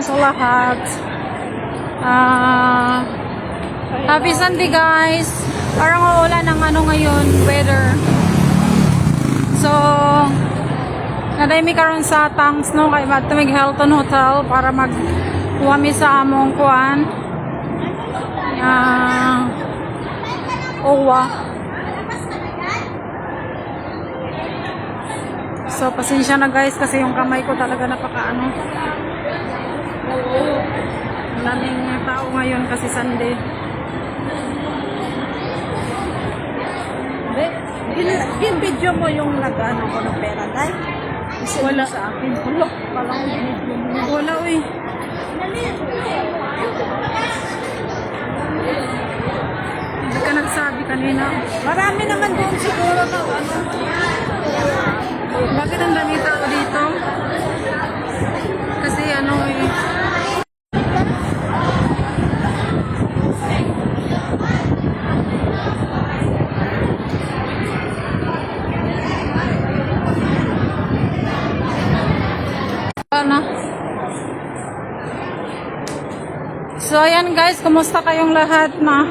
sa lahat. Happy Sunday guys. Parang uulan ng ngayon, weather. So, nadaymi karon sa tanks no kay Matumig Hilton Hotel para maghuwami sa among kuan. Owa. So, pasensya na guys kasi yung kamay ko talaga napakaano. Ang daming tao ngayon kasi Sunday. Yung video mo yung nag-ano ko ng pera, dahil Wala. sa akin. Wala. Palang video mo. Wala uy. Hindi ka nagsabi kanina. Marami naman doon siguro na ano. Bakit ang dami tao dito? Kasi eh. Na. So ayan guys, kumusta kayong lahat na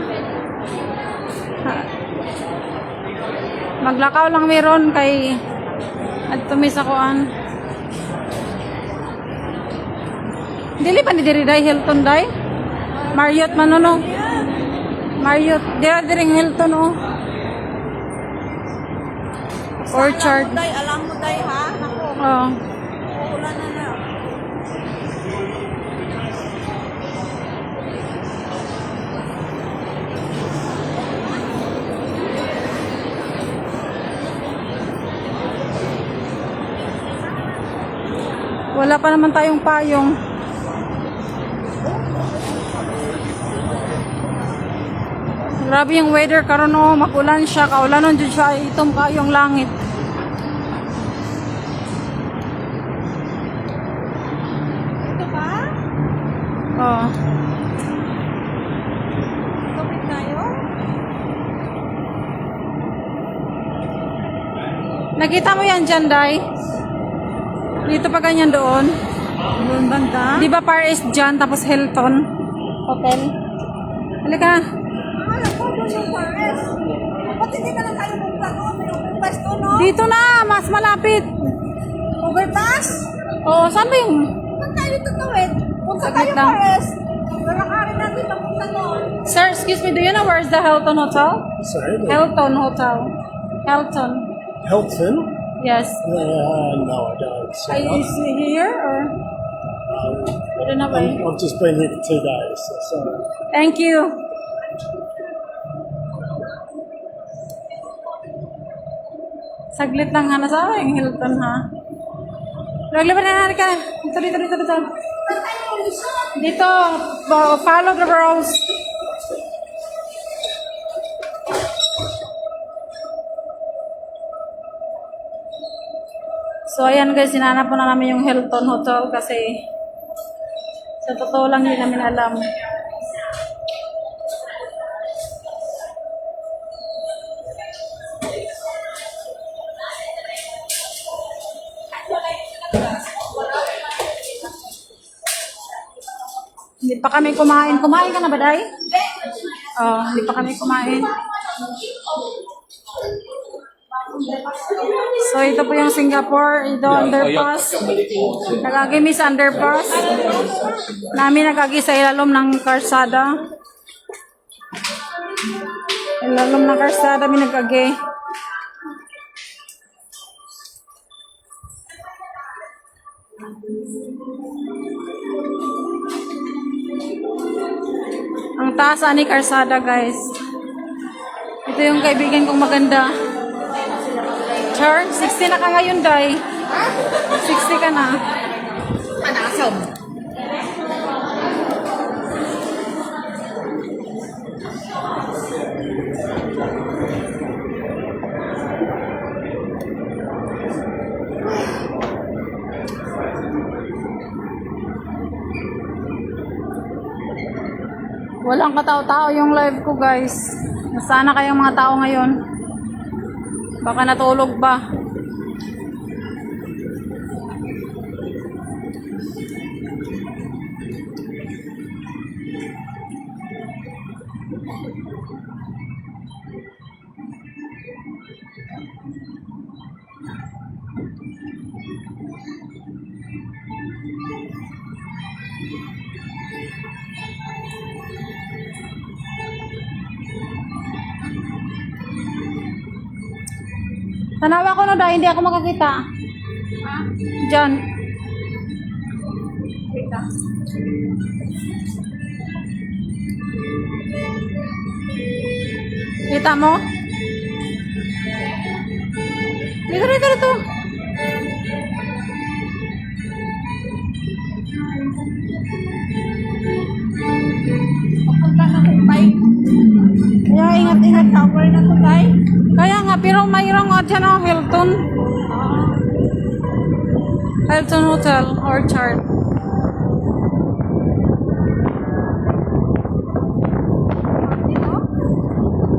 maglakaw lang meron kay at tumis akoan. Dili pa ni diri day Hilton day? Marriott man no? Marriott, diring Hilton oh. Orchard. Alam mo, day ha? Ako, Oh. uulan na na. Wala pa naman tayong payong. Grabe yung weather karon oh, makulan siya, kaulanon jud siya, itom kayong langit. Ito ba? Oh. Tupit tayo? Nakita mo yan dyan, Day? Dito pa ganyan doon. Doon banda? Di ba Far East dyan, tapos Hilton Hotel? Halika. Alam ko doon yung forest. Ba't hindi ka lang tayo punta doon? May overpass doon, no? Dito na, mas malapit. Overpass? Oh, saan ba yung... Ba't tayo tutawid? Punta Saglit tayo lang. forest. Lalakarin natin papunta doon. Sir, excuse me, do you know where's the Hilton Hotel? Sorry, Hilton Hotel. Hilton. Hilton? Yes. No, I don't. So Is he here or... I don't know where. I've just been here for 2 days. So Thank you. Saglit lang ha, nasa yung Hilton ha. Nagliban na ka. Dito. Dito, follow the rules. So ayan guys, sinanap po na namin yung Hilton Hotel kasi sa totoo lang hindi namin alam. Hindi pa kami kumain. Kumain ka na ba, Day? Oh, hindi pa kami kumain. So, ito po yung Singapore. Ito, underpass. Nagagi mi sa underpass. Namin nagagi sa ilalom ng karsada. Ilalom ng karsada, mi nagagi. Ang taas ni karsada, guys. Ito yung kaibigan kong maganda. Char, 60 na ka ngayon, Day. 60 ka na. Panasaw. Walang katao-tao yung live ko, guys. Nasana kayong mga tao ngayon? Baka natulog ba? Tanawa ko no dahil hindi ako makakita. Diyan. Kita mo? Dito, dito, dito. Papunta na Mumbai. Kaya ingat-ingat. Tower na to, tay. Kaya nga, pero mayroong nga dyan oh, Hilton. Hilton Hotel, Orchard.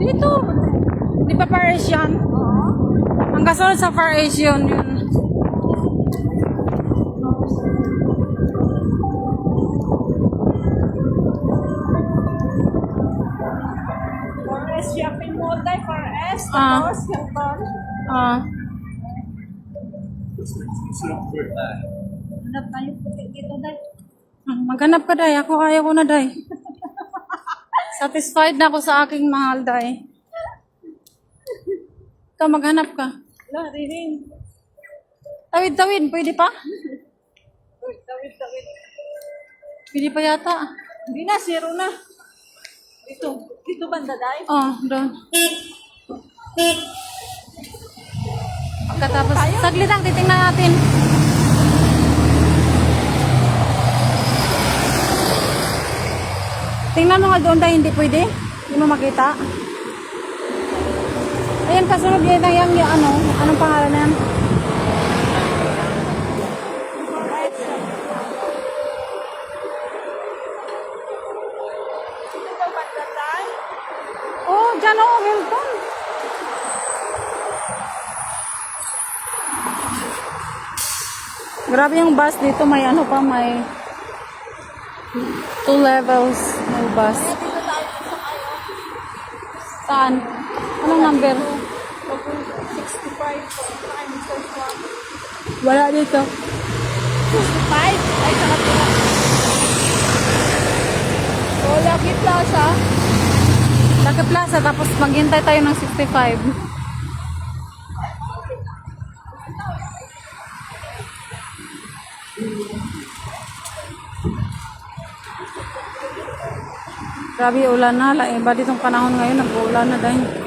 Dito. Di ba Far Asian? Oo. Ang kasunod sa Far Asian yun. Forest shopping mall, tay. Forest. Ah. Tapos, Hilton. Ah. Hanap tayo puti dito, tay. Maghanap ka, Day. Ako kaya ko na, Day. Satisfied na ako sa aking mahal, Day. Ikaw, maghanap ka. Wala, rin. Tawid-tawid, pwede pa? Tawid. Pwede pa yata. Hindi na, zero na. Dito banda, tay. Oh, doon. Pagkatapos, saglit lang, titingnan natin. Tingnan mo nga doon dahil hindi pwede. Hindi mo makita. Ayan, kasunod yun na yung ano, anong pangalan na yan? Dito ba banda, tay? Oh, dyan oh, Hilton. Grabe yung bus dito, may ano pa, may 2 levels may bus. Dito tayo sa kayo. Saan? Anong number? 65 po. Times Wala dito. 65? Ay, sa kapila. Oh, Lucky Plaza. Lucky Plaza, tapos maghintay tayo ng 65. Grabe ulan na. Iba ditong panahon ngayon, nag-uulan na dahil.